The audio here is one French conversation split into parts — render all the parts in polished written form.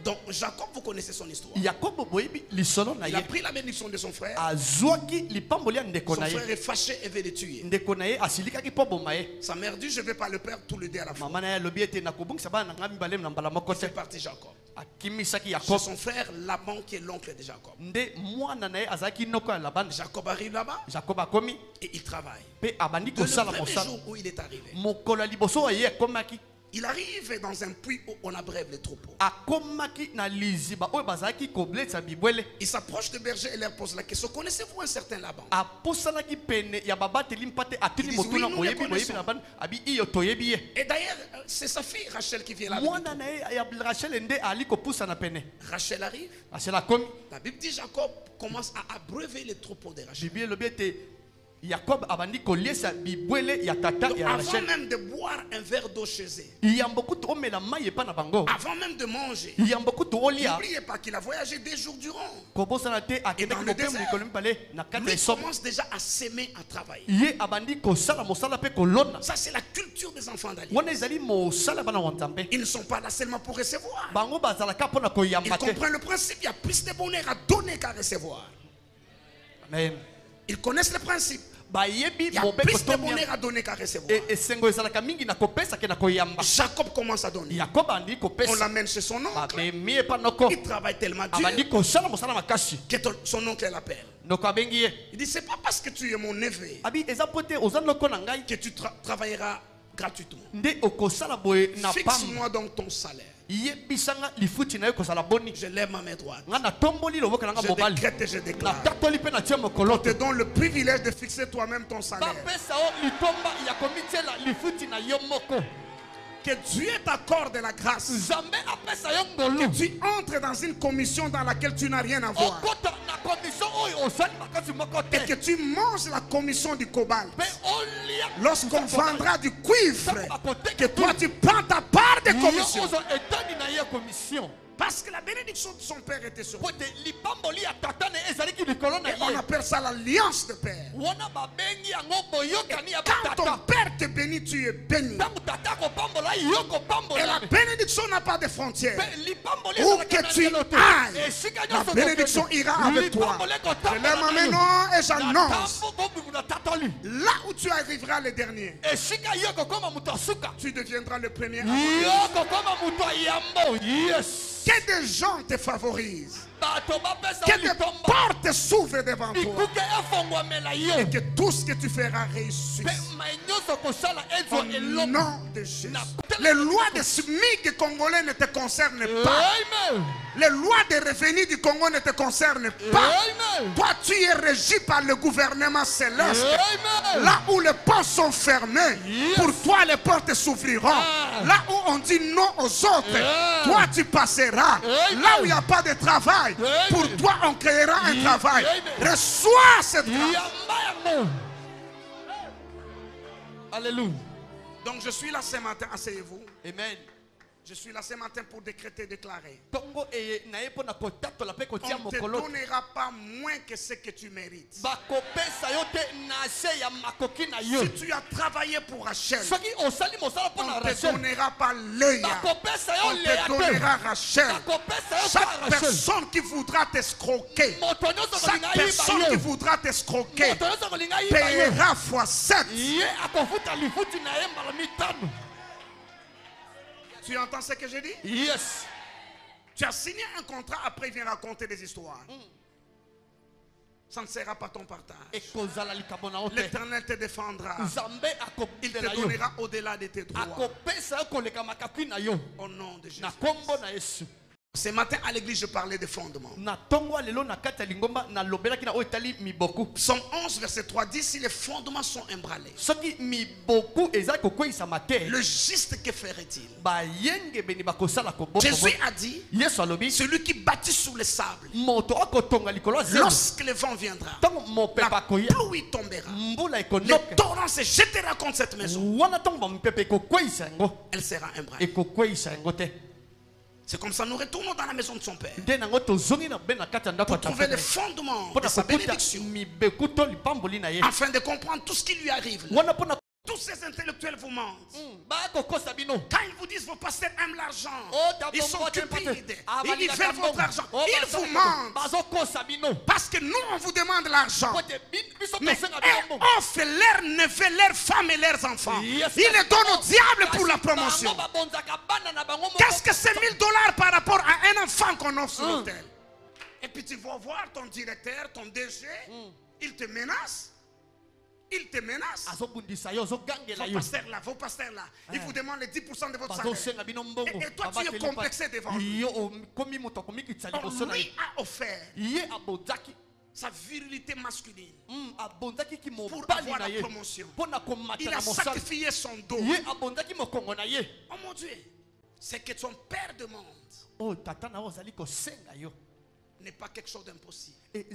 Donc Jacob, vous connaissez son histoire. Il a pris la bénédiction de son frère. Son frère est fâché et veut le tuer. Sa mère dit, je ne vais pas le perdre tout le dé à la fois. C'est parti Jacob. C'est son frère Laban qui est l'oncle de Jacob. Jacob arrive là-bas et il travaille. Le premier jour où il est arrivé, il arrive dans un puits où on abreuve les troupeaux. Il s'approche de berger et leur pose la question, connaissez-vous un certain Laban? Ils disent, oui, nous les connaissons. Et d'ailleurs, c'est sa fille Rachel qui vient là. Rachel arrive. La Bible dit Jacob commence à abreuver les troupeaux de Rachel. Jacob abandi koliesa bibwele ya tata ya Rachel. Avant même de boire un verre d'eau chez eux. Avant même de manger. N'oubliez pas qu'il a voyagé des jours durant. Et dans le désert, lui commence déjà à s'aimer, à travailler. Ça c'est la culture des enfants d'Alliance. Ils ne sont pas là seulement pour recevoir. Ils comprennent le principe, il y a plus de bonheur à donner qu'à recevoir. Amen. Ils connaissent le principe. Il y a plus de bonheur à donner qu'à recevoir. Jacob commence à donner. On l'amène chez son oncle. Il travaille tellement dur que son oncle l'appelle. Il dit, c'est pas parce que tu es mon neveu que tu travailleras gratuitement. Fixe-moi donc ton salaire. Je lève ma main droite. Je décrète et je déclare. On te donne le privilège de fixer toi-même ton salaire. Que Dieu t'accorde la grâce. Que tu entres dans une commission dans laquelle tu n'as rien à voir. Et que tu manges la commission du cobalt. Lorsqu'on vendra du cuivre, que toi tu prends ta part de commission. Parce que la bénédiction de son père était sur lui. Et on appelle ça l'alliance de père. Et quand ton père te bénit, tu es béni. Et la bénédiction n'a pas de frontières. Où que tu ailles, la bénédiction ira avec toi. Je lève ma main non, et j'annonce. Là où tu arriveras le dernier, tu deviendras le premier. Que des gens te favorisent. Que des portes s'ouvrent devant toi. Et que tout ce que tu feras réussisse. Au nom de Jésus. Les lois de SMIC congolais ne te concernent pas. Les lois de revenus du Congo ne te concernent pas. Toi, tu es régi par le gouvernement céleste. Là où les portes sont fermées, pour toi, les portes s'ouvriront. Là où on dit non aux autres, toi, tu passeras. Là où il n'y a pas de travail, pour toi, on créera un travail. Reçois cette grâce. Alléluia. Donc, je suis là ce matin. Asseyez-vous. Amen. Je suis là ce matin pour décréter, déclarer. On ne te donnera pas moins que ce que tu mérites. Si tu as travaillé pour Rachel, on ne te donnera pas Léa. On te donnera Rachel. Chaque personne qui voudra t'escroquer, chaque personne qui voudra t'escroquer, paiera x7. Tu entends ce que je dis? Yes. Tu as signé un contrat, après il vient raconter des histoires. Ça ne sera pas ton partage. L'Éternel te défendra. Il te donnera au-delà de tes droits. Au nom de Jésus. Ce matin à l'église, je parlais des fondements. Psaume 11, verset 3 dit, si les fondements sont ébranlés, le juste que ferait-il? Jésus a dit, celui qui bâtit sur le sable, lorsque le vent viendra, la pluie tombera, le torrent se jettera contre cette maison, elle sera ébranlée. C'est comme ça nous retournons dans la maison de son père pour trouver les fondements de sa bénédiction, afin de comprendre tout ce qui lui arrive là, tout ces intellectuels vous mentent. Quand ils vous disent vos pasteurs aiment l'argent, ils sont cupides, ils veulent votre argent, ils vous mentent. Parce que nous on vous demande l'argent. Mais on fait leurs neveux, leurs femmes et leurs enfants. Ils les donnent au diable pour la promotion. Qu'est-ce que c'est 1000 $ par rapport à un enfant qu'on offre sur l'hôtel? Et puis tu vas voir ton directeur, ton DG, il te menace. Il te menace. Vos pasteurs là, ils vous demandent les 10% de votre salaire. Et toi tu es complexé devant lui. On lui a offert sa virilité masculine pour avoir la promotion. Il a sacrifié son dos. Oh mon Dieu, c'est que ton père demande n'est pas quelque chose d'impossible. Et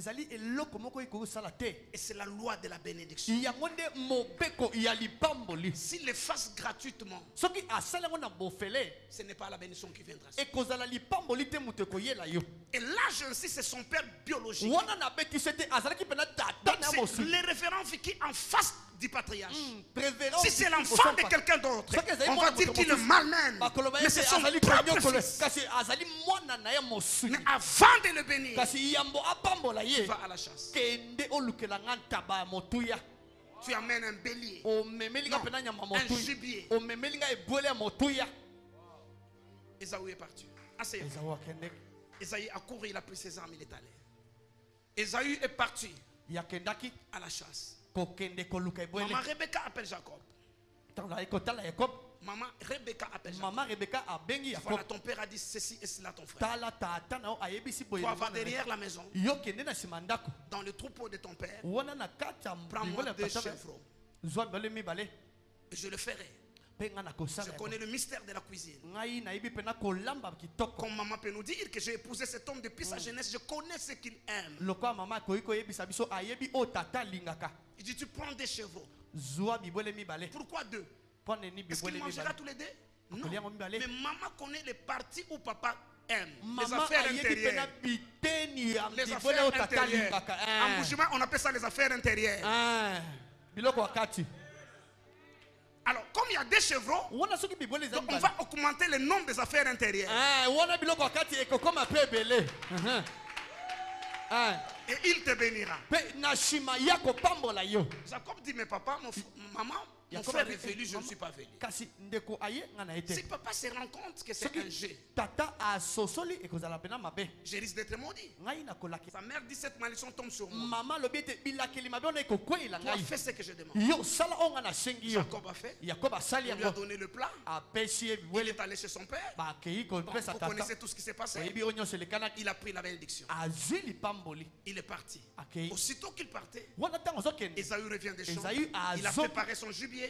c'est la loi de la bénédiction. S'il le fasse gratuitement, ce n'est pas la bénédiction qui viendra. Et là, j'insiste, c'est son père biologique. C'est les référents qui en face du patriarche. Si c'est l'enfant de quelqu'un d'autre, on va dire qu'il le malmène. Mais c'est son propre fils. Mais avant de le bénir, va à la chasse. Tu amènes un bélier, un gibier. Ésaü est parti. Ésaü a couru, il a pris ses armes, il est allé. Ésaü est parti à la chasse. Maman Rebecca appelle Jacob. Maman Rebecca appelle Jacob. Voilà, ton père a dit ceci et cela ton frère. Toi va derrière la maison, dans le troupeau de ton père, prends-moi 2 chevreaux. Et je le ferai. Je connais le mystère de la cuisine. Comme maman peut nous dire que j'ai épousé cet homme depuis sa jeunesse, je connais ce qu'il aime. Il dit tu prends 2 chevaux. Pourquoi 2? Est-ce qu'il mangera tous les 2? Non. Mais maman connaît les parties où papa aime. Les affaires intérieures. Les affaires intérieures. En Boujima, on appelle ça les affaires intérieures. Alors, comme il y a 2 chevaux, donc on va augmenter le nombre des affaires intérieures. Et il te bénira. Jacob dit, mais papa, maman, mon frère est venu, je ne suis pas venu. Si papa se rend compte que c'est un jeu, je risque d'être maudit. Sa mère dit, cette malédiction tombe sur moi. Toi, fais ce que je demande. Jacob a fait. Il lui a donné le plat. Il est allé chez son père. Vous connaissez tout ce qui s'est passé. Il a pris la bénédiction. Il est parti. Aussitôt qu'il partait, Ésaü revient des champs. Il a préparé son gibier. Il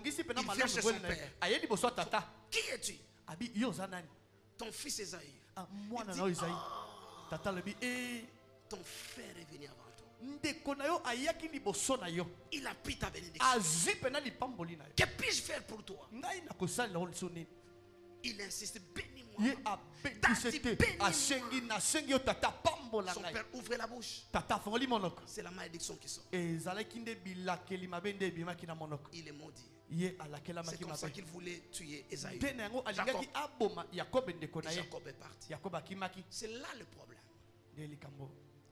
vient chez son père. Qui es-tu? Ton fils Ésaü. Ton frère est venu avant toi. Il a pris ta bénédiction. Que puis-je faire pour toi? Il insiste, bénis-moi. Son père ouvre la bouche. C'est la malédiction qui sort. Il est maudit. C'est comme ça qu'il voulait tuer Ésaü. Jacob est parti. C'est là le problème.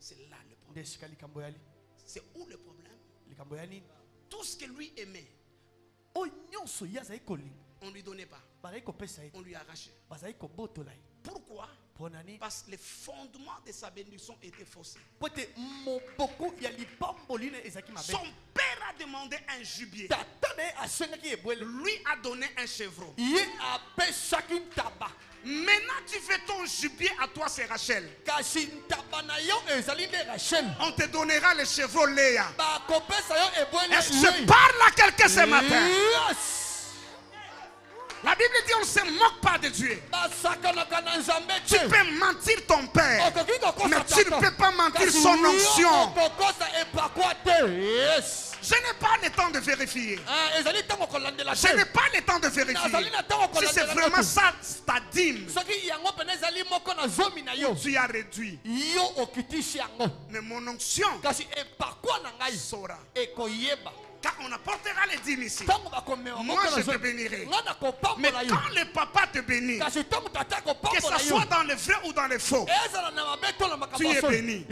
C'est là le problème. C'est où le problème? Tout ce que lui aimait, on ne lui donnait pas. On lui arrachait. Pourquoi? Parce que les fondements de sa bénédiction étaient faussés. Son père a demandé un gibier. Lui a donné un chevreau. Maintenant tu fais ton gibier à toi, c'est Rachel. On te donnera le chevreau Léa. Est-ce que je parle à quelqu'un ce matin? La Bible dit on ne se moque pas de Dieu. Tu peux mentir ton père, mais tu ne peux pas mentir son onction. Je n'ai pas le temps de vérifier. Je n'ai pas le temps de vérifier. Si c'est vraiment ça, ta dîme, tu as réduit. Mais mon onction saura Quand on apportera les dîmes ici, moi je te bénirai. Mais quand le papa te bénit, que ce soit dans le vrai ou dans le faux, tu es béni.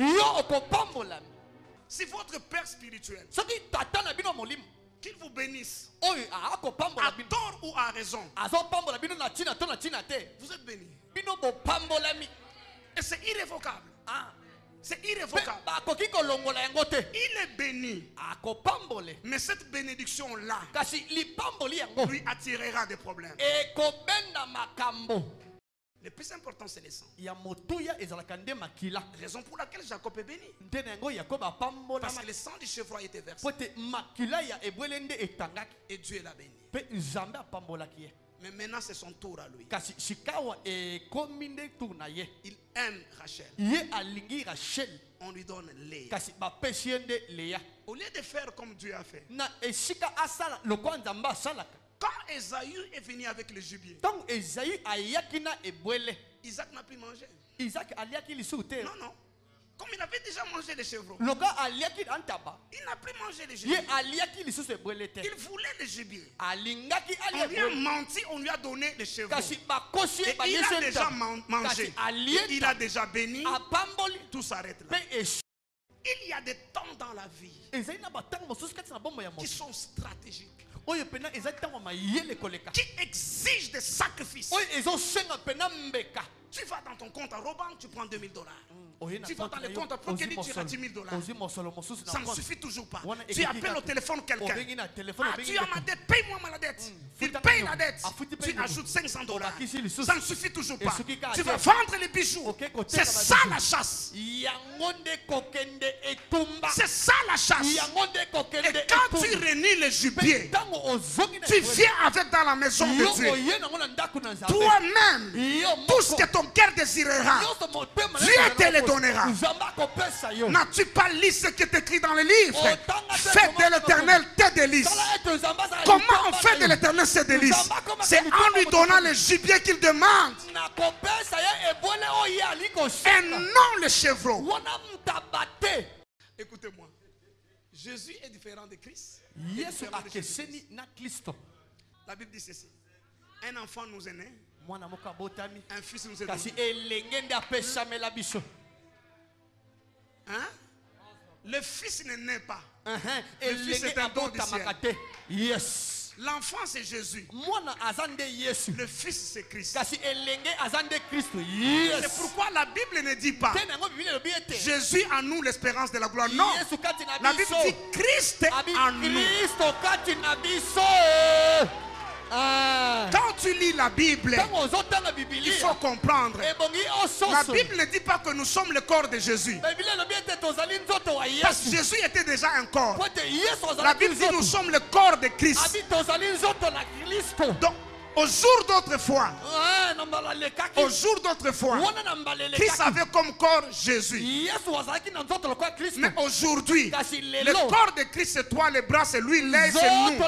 Si votre père spirituel, qu'il vous bénisse, à tort ou à raison, vous êtes béni. Et c'est irrévocable. C'est irrévocable. Il est béni. Mais cette bénédiction-là lui attirera des problèmes. Le plus important, c'est le sang. Raison pour laquelle Jacob est béni. Parce que le sang du chevreuil était versé. Et Dieu l'a béni. Mais maintenant, c'est son tour à lui. Il aime Rachel. On lui donne Léa. Au lieu de faire comme Dieu a fait. Quand Esaü est venu avec le gibier, Isaac n'a plus mangé. Non, non. Comme il avait déjà mangé les chevreaux, il n'a plus mangé les gibier. Il voulait le gibier. On lui a menti, on lui a donné les chevreaux. Et il a déjà mangé. Il a déjà béni. Tout s'arrête là. Il y a des temps dans la vie qui sont stratégiques, qui exigent des sacrifices. Tu vas dans ton compte à Robank, tu prends $2000. Tu vas dans le compte à Prokéli, tu as $10,000. Ça ne suffit toujours pas. Tu appelles au téléphone quelqu'un. Tu as ma dette, paye-moi ma dette. Il paye la dette. Tu ajoutes $500. Ça ne suffit toujours pas. Tu vas vendre les bijoux. C'est ça la chasse. C'est ça la chasse. Et quand tu réunis les gibiers, tu viens avec dans la maison de Dieu. Toi-même, tout ce que ton cœur désirera, Dieu te le donnera. N'as-tu pas lu ce qui est écrit dans les livres? Faites de l'Éternel tes délices. Comment on fait de l'Éternel ses délices? C'est en lui donnant le gibier qu'il demande et non le chevreau. Écoutez-moi, Jésus est différent de Christ. La Bible dit ceci: un enfant nous est né, un fils nous est donné. Hein? Le fils ne naît pas. Le fils est un don du ciel. Yes. L'enfant c'est Jésus. Le fils c'est Christ. C'est pourquoi la Bible ne dit pas Jésus en nous l'espérance de la gloire. Non. La Bible dit Christ en nous. Quand tu lis la Bible, il faut comprendre. La Bible ne dit pas que nous sommes le corps de Jésus. Parce que Jésus était déjà un corps. La Bible dit que nous sommes le corps de Christ. Donc, au jour d'autrefois, Christ avait comme corps Jésus. Mais aujourd'hui, le corps de Christ c'est toi, les bras c'est lui, l'œil c'est nous.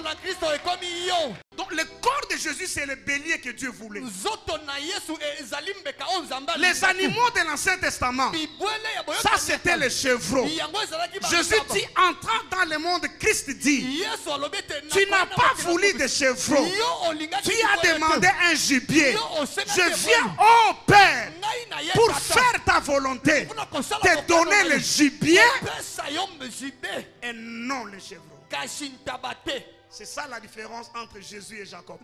Donc le corps de Jésus c'est le bélier que Dieu voulait. Les animaux de l'Ancien Testament, ça c'était les chevreaux. Jésus dit, entrant dans le monde, Christ dit, tu n'as pas voulu des chevreaux, tu as demandé un gibier. Je viens, ô Père, pour faire ta volonté, te donner le gibier et non les chevreaux. C'est ça la différence entre Jésus et Jacob.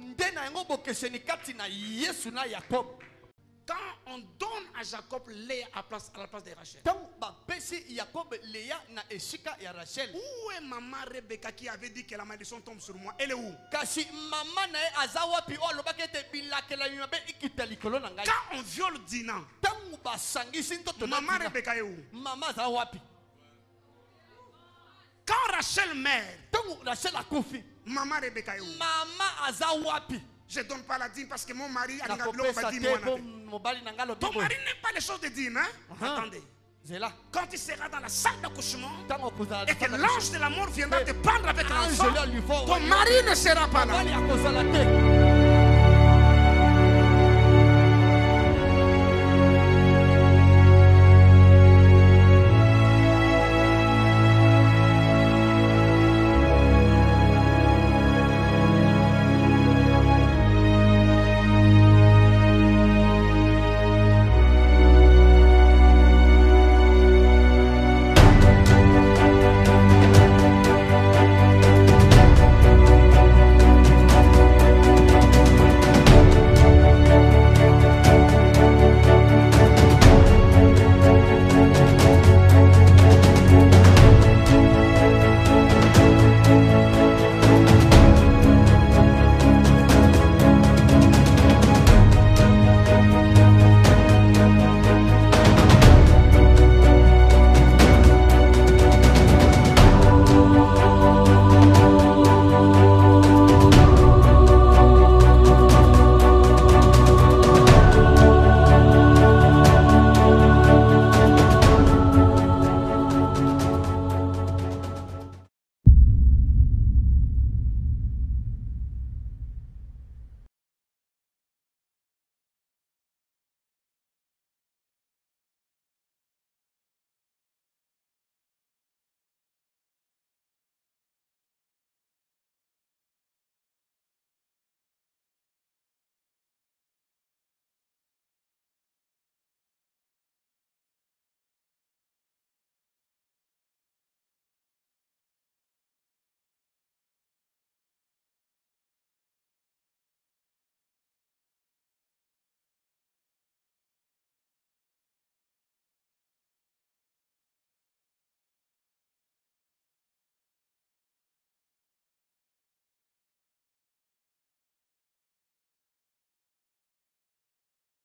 Quand on donne à Jacob Léa à la place de Rachel, où est maman Rebecca qui avait dit que la malédiction tombe sur moi? Elle est où? Quand on viole Dinan, maman Rebecca est où? Quand Rachel meurt, maman Rebecca est où? Je ne donne pas la dîme parce que mon mari a dit ton mari n'aime pas les choses de dîme, hein? Attendez. Quand tu seras dans la salle d'accouchement et que l'ange de la mort viendra te prendre avec l'enfant, ton mari ne sera pas là.